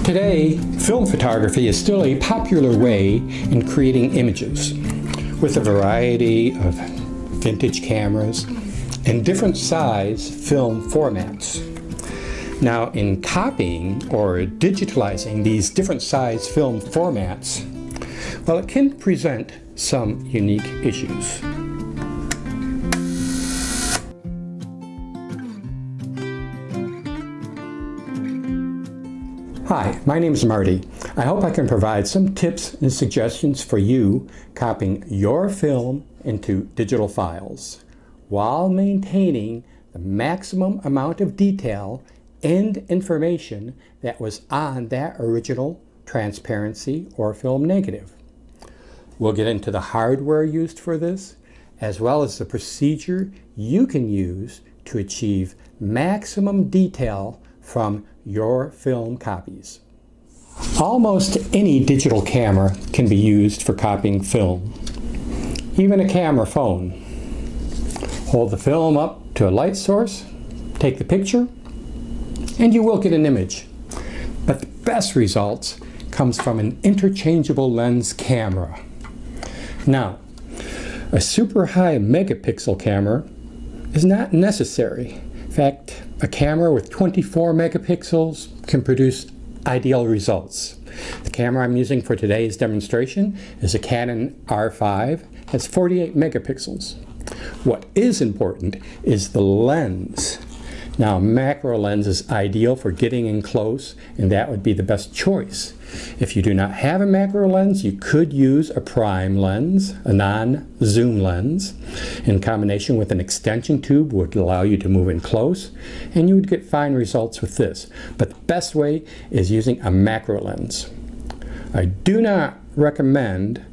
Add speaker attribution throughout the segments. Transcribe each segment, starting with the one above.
Speaker 1: Today, film photography is still a popular way in creating images, with a variety of vintage cameras and different size film formats. Now, in copying or digitalizing these different size film formats, well, it can present some unique issues. Hi, my name is Marty. I hope I can provide some tips and suggestions for you copying your film into digital files while maintaining the maximum amount of detail and information that was on that original transparency or film negative. We'll get into the hardware used for this, as well as the procedure you can use to achieve maximum detail from your film copies. Almost any digital camera can be used for copying film, even a camera phone. Hold the film up to a light source, take the picture, and you will get an image. But the best results comes from an interchangeable lens camera. Now, a super high megapixel camera is not necessary. In fact, a camera with 24 megapixels can produce ideal results. The camera I'm using for today's demonstration is a Canon R5. It has 48 megapixels. What is important is the lens. Now, macro lens is ideal for getting in close, and that would be the best choice. If you do not have a macro lens, you could use a prime lens, a non-zoom lens, in combination with an extension tube would allow you to move in close, and you would get fine results with this. But the best way is using a macro lens. I do not recommend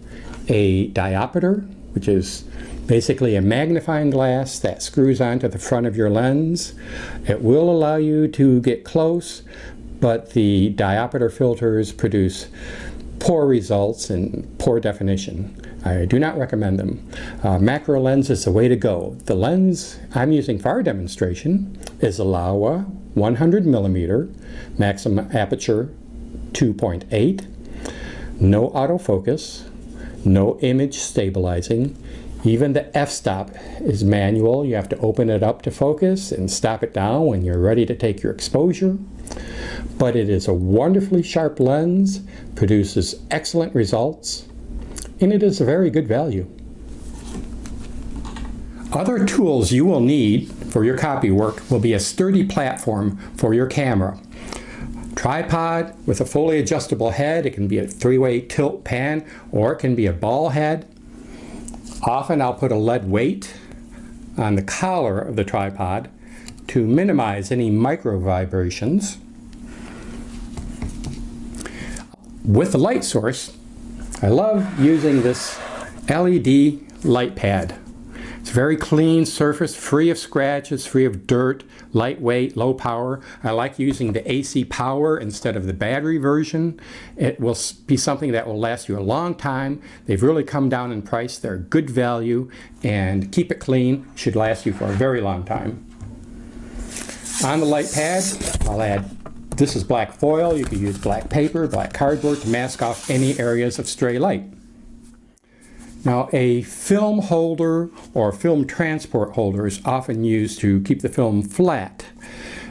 Speaker 1: a diopter, which is basically a magnifying glass that screws onto the front of your lens. It will allow you to get close, but the diopter filters produce poor results and poor definition. I do not recommend them. Macro lens is the way to go. The lens I'm using for our demonstration is a Laowa 100 millimeter, maximum aperture 2.8, no autofocus, no image stabilizing. Even the f-stop is manual. You have to open it up to focus and stop it down when you're ready to take your exposure. But it is a wonderfully sharp lens, produces excellent results, and it is a very good value. Other tools you will need for your copy work will be a sturdy platform for your camera. Tripod with a fully adjustable head. It can be a three-way tilt pan, or it can be a ball head. Often I'll put a lead weight on the collar of the tripod to minimize any micro vibrations. With the light source, I love using this LED light pad. It's a very clean surface, free of scratches, free of dirt, lightweight, low power. I like using the AC power instead of the battery version. It will be something that will last you a long time. They've really come down in price. They're good value, and keep it clean, should last you for a very long time. On the light pad, I'll add, this is black foil. You can use black paper, black cardboard to mask off any areas of stray light. Now, a film holder or film transport holder is often used to keep the film flat.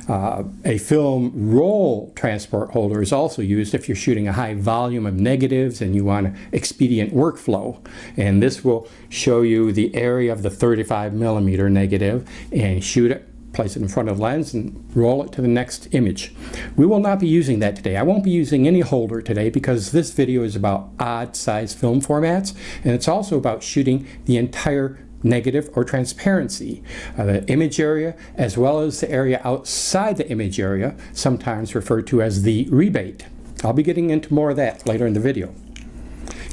Speaker 1: A film roll transport holder is also used if you're shooting a high volume of negatives and you want an expedient workflow. And this will show you the area of the 35 millimeter negative, and shoot it, place it in front of the lens, and roll it to the next image. We will not be using that today. I won't be using any holder today because this video is about odd size film formats, and it's also about shooting the entire negative or transparency, the image area, as well as the area outside the image area, sometimes referred to as the rebate. I'll be getting into more of that later in the video.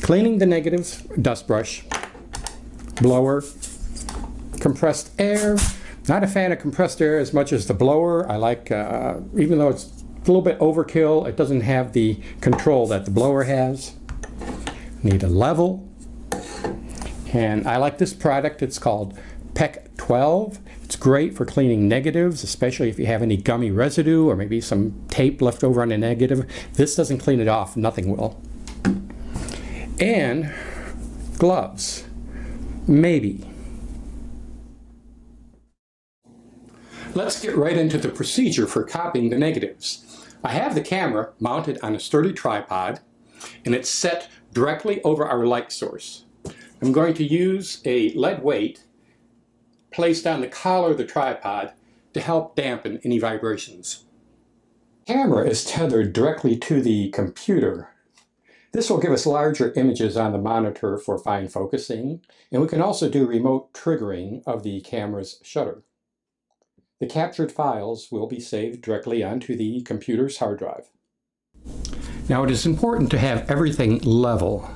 Speaker 1: Cleaning the negatives, dust brush, blower, compressed air. Not a fan of compressed air as much as the blower. I like, even though it's a little bit overkill, it doesn't have the control that the blower has. Need a level. And I like this product. It's called PEC 12. It's great for cleaning negatives, especially if you have any gummy residue or maybe some tape left over on a negative. This doesn't clean it off, nothing will. And gloves, maybe. Let's get right into the procedure for copying the negatives. I have the camera mounted on a sturdy tripod and it's set directly over our light source. I'm going to use a lead weight placed on the collar of the tripod to help dampen any vibrations. The camera is tethered directly to the computer. This will give us larger images on the monitor for fine focusing, and we can also do remote triggering of the camera's shutter. The captured files will be saved directly onto the computer's hard drive. Now it is important to have everything level.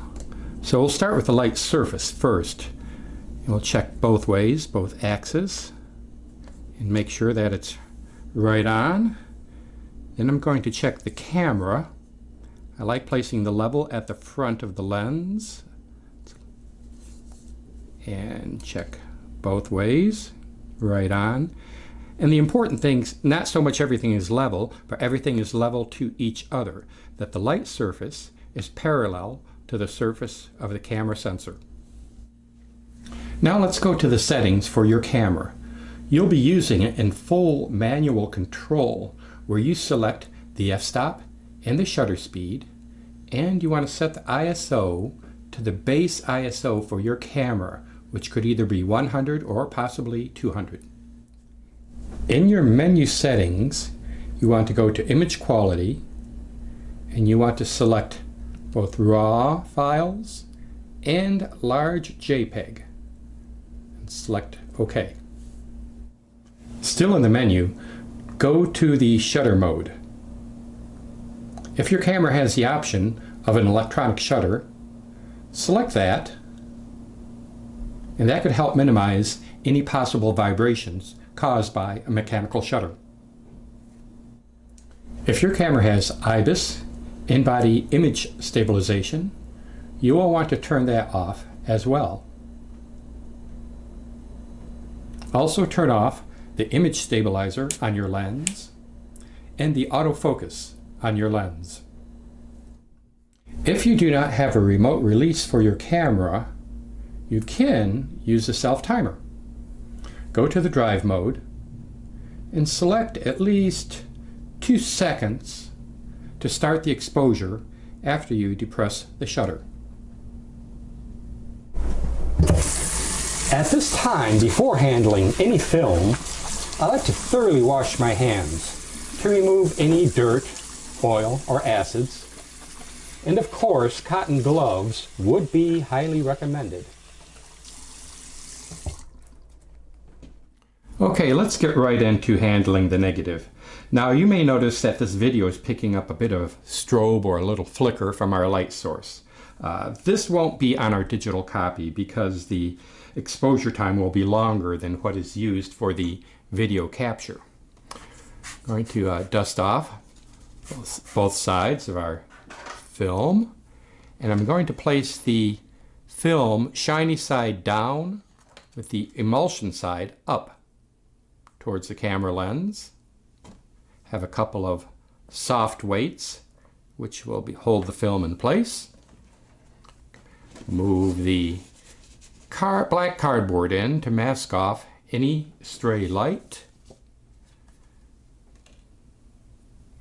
Speaker 1: So we'll start with the light surface first. And we'll check both ways, both axes, and make sure that it's right on. Then I'm going to check the camera. I like placing the level at the front of the lens. And check both ways, right on. And the important things, not so much everything is level, but everything is level to each other, that the light surface is parallel to the surface of the camera sensor. Now let's go to the settings for your camera. You'll be using it in full manual control, where you select the f-stop and the shutter speed, and you want to set the ISO to the base ISO for your camera, which could either be 100 or possibly 200. In your menu settings, you want to go to image quality, and you want to select both raw files and large JPEG, and select OK. Still in the menu, go to the shutter mode. If your camera has the option of an electronic shutter, select that, and that could help minimize any possible vibrations caused by a mechanical shutter. If your camera has IBIS, in-body image stabilization, you will want to turn that off as well. Also turn off the image stabilizer on your lens and the autofocus on your lens. If you do not have a remote release for your camera, you can use a self-timer. Go to the drive mode and select at least 2 seconds to start the exposure after you depress the shutter. At this time, before handling any film, I like to thoroughly wash my hands to remove any dirt, oil, or acids. And of course, cotton gloves would be highly recommended. Okay, let's get right into handling the negative. Now you may notice that this video is picking up a bit of strobe or a little flicker from our light source. This won't be on our digital copy because the exposure time will be longer than what is used for the video capture. I'm going to dust off both sides of our film, and I'm going to place the film shiny side down with the emulsion side up towards the camera lens. Have a couple of soft weights which will hold the film in place. Move the black cardboard in to mask off any stray light.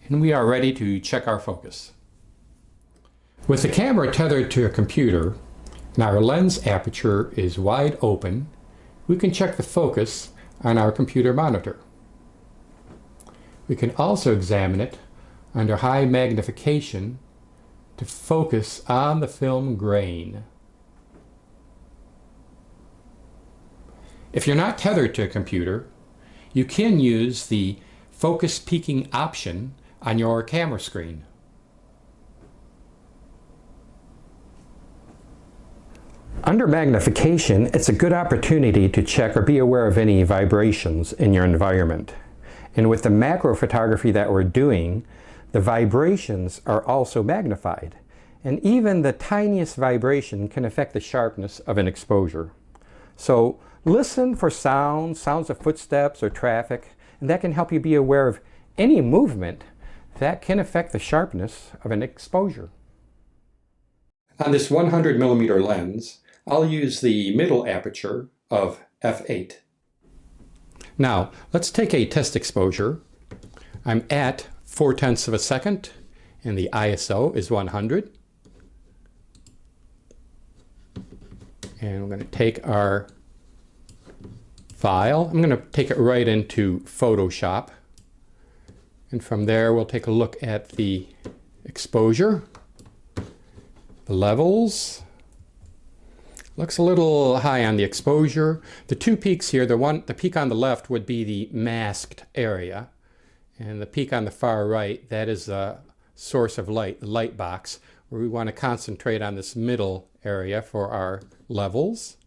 Speaker 1: And we are ready to check our focus. With the camera tethered to a computer and our lens aperture is wide open, we can check the focus on our computer monitor. We can also examine it under high magnification to focus on the film grain. If you're not tethered to a computer, you can use the focus peaking option on your camera screen. Under magnification, it's a good opportunity to check or be aware of any vibrations in your environment. And with the macro photography that we're doing, the vibrations are also magnified. And even the tiniest vibration can affect the sharpness of an exposure. So Listen for sounds of footsteps or traffic, and that can help you be aware of any movement that can affect the sharpness of an exposure. On this 100mm lens, I'll use the middle aperture of f8. Now, let's take a test exposure. I'm at 0.4 of a second, and the ISO is 100. And we're going to take our file. I'm going to take it right into Photoshop. And from there, we'll take a look at the exposure, the levels. Looks a little high on the exposure. The two peaks here, the peak on the left would be the masked area. And the peak on the far right, that is the source of light, the light box, where we want to concentrate on this middle area for our levels.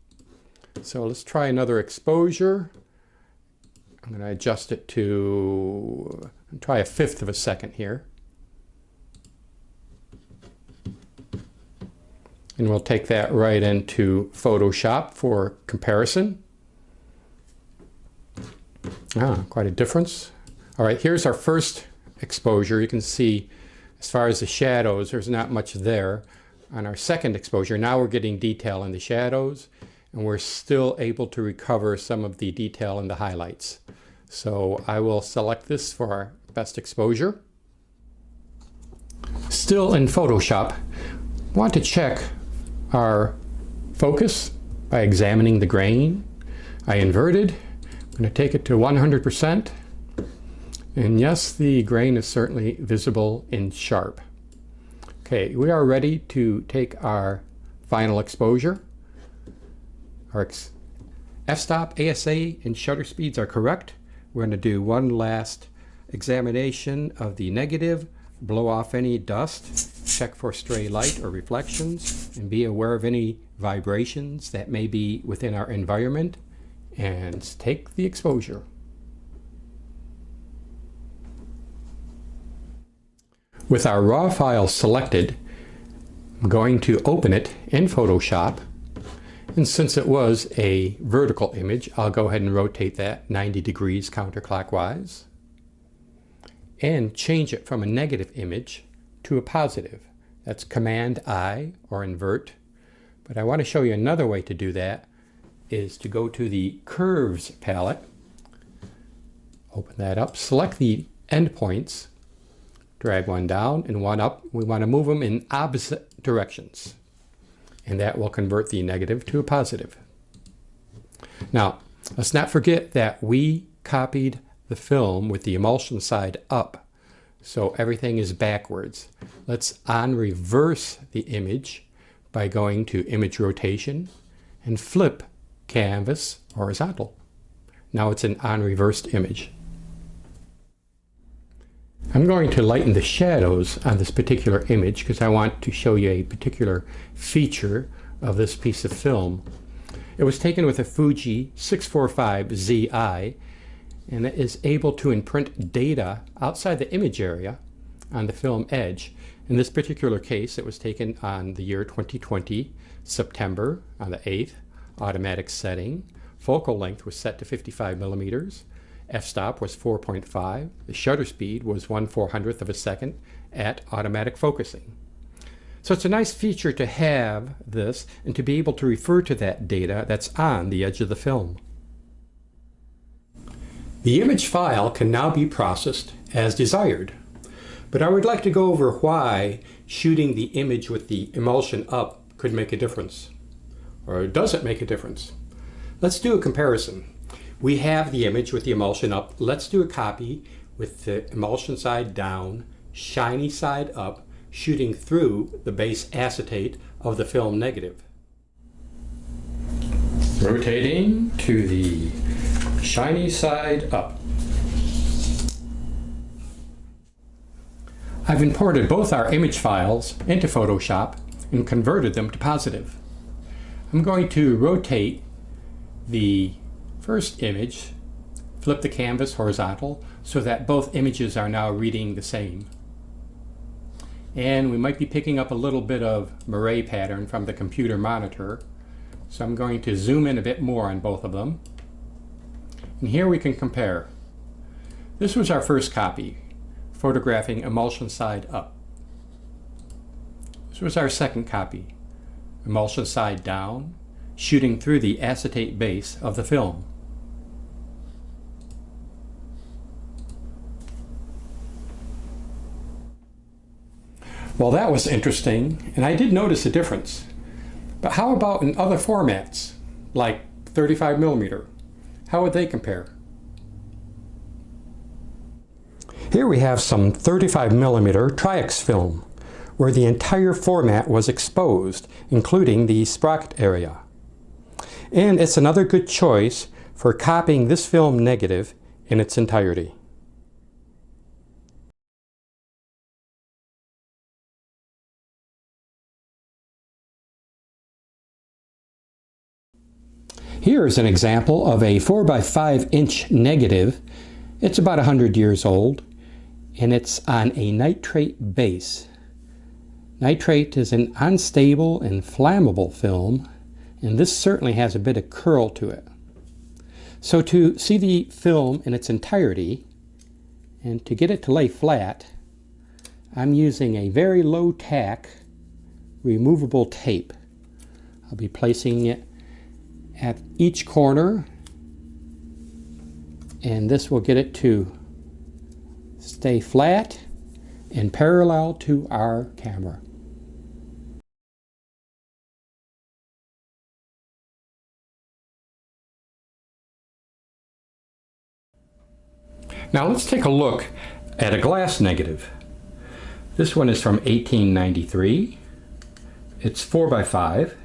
Speaker 1: So let's try another exposure. I'm going to adjust it to, try 1/5 of a second here. And we'll take that right into Photoshop for comparison. Quite a difference. All right, here's our first exposure. You can see as far as the shadows, there's not much there. On our second exposure, now we're getting detail in the shadows, and we're still able to recover some of the detail in the highlights. So I will select this for our best exposure. Still in Photoshop, want to check our focus by examining the grain. I inverted. I'm going to take it to 100%. And yes, the grain is certainly visible in sharp. Okay, we are ready to take our final exposure. Our f-stop, ASA, and shutter speeds are correct. We're going to do one last examination of the negative, blow off any dust, check for stray light or reflections, and be aware of any vibrations that may be within our environment, and take the exposure. With our raw file selected, I'm going to open it in Photoshop, and since it was a vertical image, I'll go ahead and rotate that 90 degrees counterclockwise and change it from a negative image to a positive. That's Command I or invert. But I want to show you another way to do that is to go to the Curves palette, open that up, select the endpoints, drag one down and one up. We want to move them in opposite directions, and that will convert the negative to a positive. Now, let's not forget that we copied the film with the emulsion side up, so everything is backwards. Let's reverse the image by going to Image Rotation and flip Canvas Horizontal. Now it's an reversed image. I'm going to lighten the shadows on this particular image because I want to show you a particular feature of this piece of film. It was taken with a Fuji 645ZI, and it is able to imprint data outside the image area on the film edge. In this particular case, it was taken on the year 2020, September on the 8th, automatic setting. Focal length was set to 55 millimeters. F-stop was 4.5. The shutter speed was 1/400th of a second at automatic focusing. So it's a nice feature to have this and to be able to refer to that data that's on the edge of the film. The image file can now be processed as desired, but I would like to go over why shooting the image with the emulsion up could make a difference. Or does it make a difference? Let's do a comparison. We have the image with the emulsion up. Let's do a copy with the emulsion side down, shiny side up, shooting through the base acetate of the film negative. Rotating to the shiny side up. I've imported both our image files into Photoshop and converted them to positive. I'm going to rotate the first image, flip the canvas horizontal so that both images are now reading the same. And we might be picking up a little bit of moire pattern from the computer monitor. So I'm going to zoom in a bit more on both of them. And here we can compare. This was our first copy, photographing emulsion side up. This was our second copy, emulsion side down, shooting through the acetate base of the film. Well, that was interesting, and I did notice a difference. But how about in other formats, like 35mm? How would they compare? Here we have some 35mm Tri-X film, where the entire format was exposed, including the sprocket area. And it's another good choice for copying this film negative in its entirety. Here is an example of a 4x5" negative. It's about 100 years old, and it's on a nitrate base. Nitrate is an unstable and flammable film, and this certainly has a bit of curl to it. So to see the film in its entirety, and to get it to lay flat, I'm using a very low tack removable tape. I'll be placing it at each corner, and this will get it to stay flat and parallel to our camera. Now let's take a look at a glass negative. This one is from 1893. It's 4x5.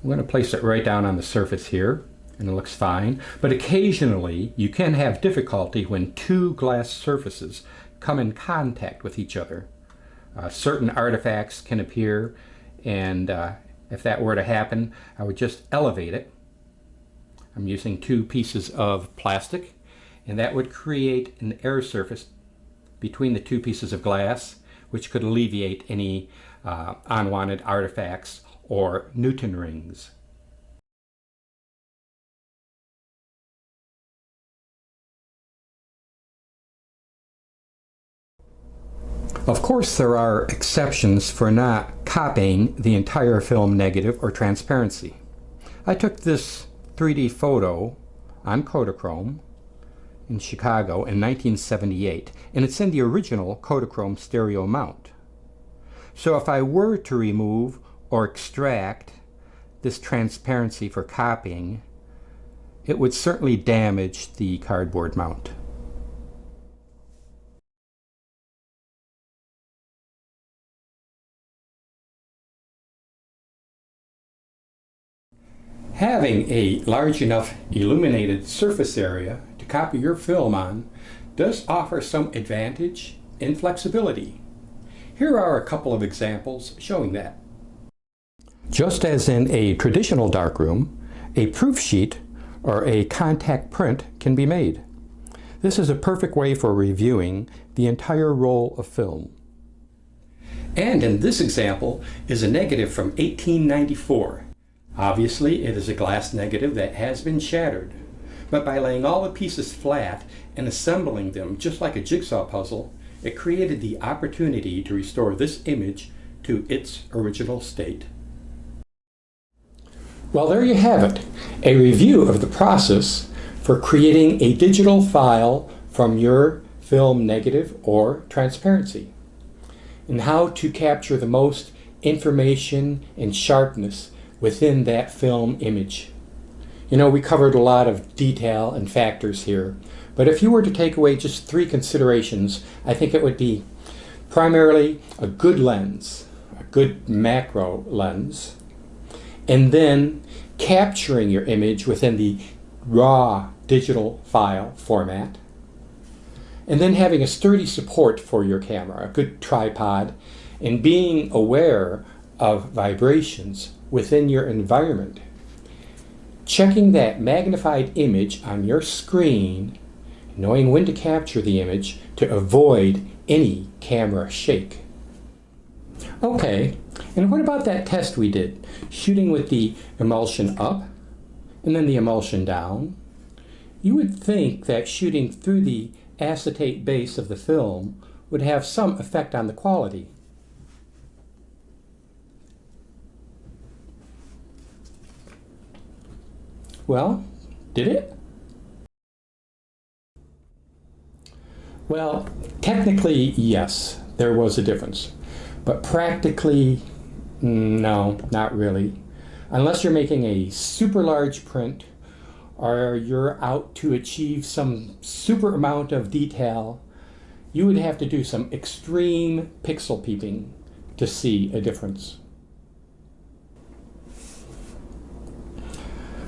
Speaker 1: I'm going to place it right down on the surface here, and it looks fine. But occasionally you can have difficulty when two glass surfaces come in contact with each other. Certain artifacts can appear, and if that were to happen, I would just elevate it. I'm using two pieces of plastic, and that would create an air surface between the two pieces of glass, which could alleviate any unwanted artifacts or Newton rings. Of course, there are exceptions for not copying the entire film negative or transparency. I took this 3D photo on Kodachrome in Chicago in 1978, and it's in the original Kodachrome stereo mount. So if I were to remove or extract this transparency for copying, it would certainly damage the cardboard mount. Having a large enough illuminated surface area to copy your film on does offer some advantage and flexibility. Here are a couple of examples showing that. Just as in a traditional darkroom, a proof sheet or a contact print can be made. This is a perfect way for reviewing the entire roll of film. And in this example is a negative from 1894. Obviously, it is a glass negative that has been shattered, but by laying all the pieces flat and assembling them just like a jigsaw puzzle, it created the opportunity to restore this image to its original state. Well, there you have it, a review of the process for creating a digital file from your film negative or transparency, and how to capture the most information and sharpness within that film image. You know, we covered a lot of detail and factors here, but if you were to take away just three considerations, I think it would be primarily a good lens, a good macro lens, and then capturing your image within the raw digital file format, and then having a sturdy support for your camera, a good tripod, and being aware of vibrations within your environment. Checking that magnified image on your screen, knowing when to capture the image to avoid any camera shake. Okay, And what about that test we did? Shooting with the emulsion up and then the emulsion down. You would think that shooting through the acetate base of the film would have some effect on the quality. Well, did it? Well, technically, yes, there was a difference. But practically, no, not really. Unless you're making a super large print or you're out to achieve some super amount of detail, you would have to do some extreme pixel peeping to see a difference.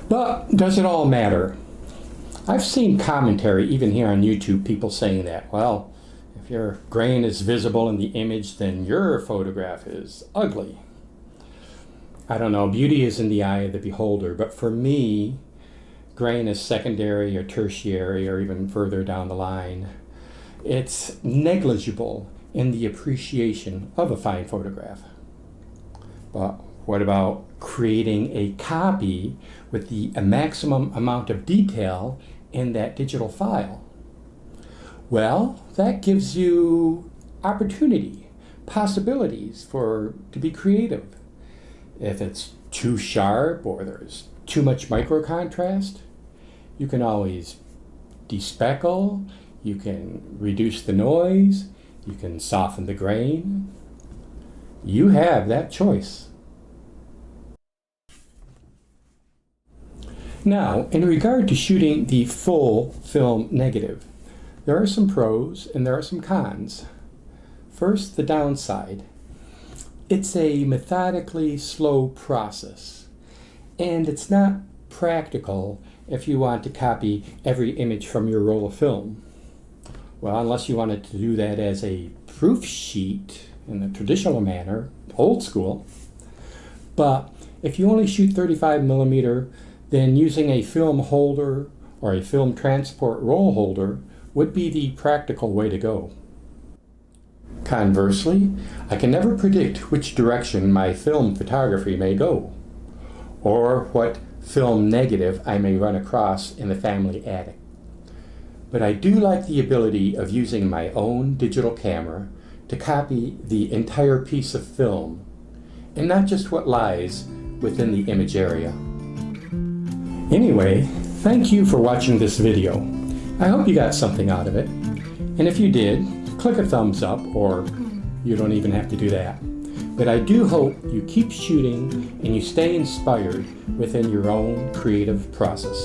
Speaker 1: But does it all matter? I've seen commentary, even here on YouTube, people saying that, well, if your grain is visible in the image, then your photograph is ugly. I don't know, beauty is in the eye of the beholder, but for me, grain is secondary or tertiary or even further down the line. It's negligible in the appreciation of a fine photograph. But what about creating a copy with the maximum amount of detail in that digital file? Well, that gives you opportunity, possibilities to be creative. If it's too sharp or there's too much micro contrast, you can always despeckle, you can reduce the noise, you can soften the grain. You have that choice. Now, in regard to shooting the full film negative, there are some pros and there are some cons. First, the downside. It's a methodically slow process, and it's not practical if you want to copy every image from your roll of film. Well, unless you wanted to do that as a proof sheet in the traditional manner, old school. But if you only shoot 35mm, then using a film holder or a film transport roll holder would be the practical way to go. Conversely, I can never predict which direction my film photography may go, or what film negative I may run across in the family attic. But I do like the ability of using my own digital camera to copy the entire piece of film, and not just what lies within the image area. Anyway, thank you for watching this video. I hope you got something out of it. And if you did, click a thumbs up, or you don't even have to do that. But I do hope you keep shooting and you stay inspired within your own creative process.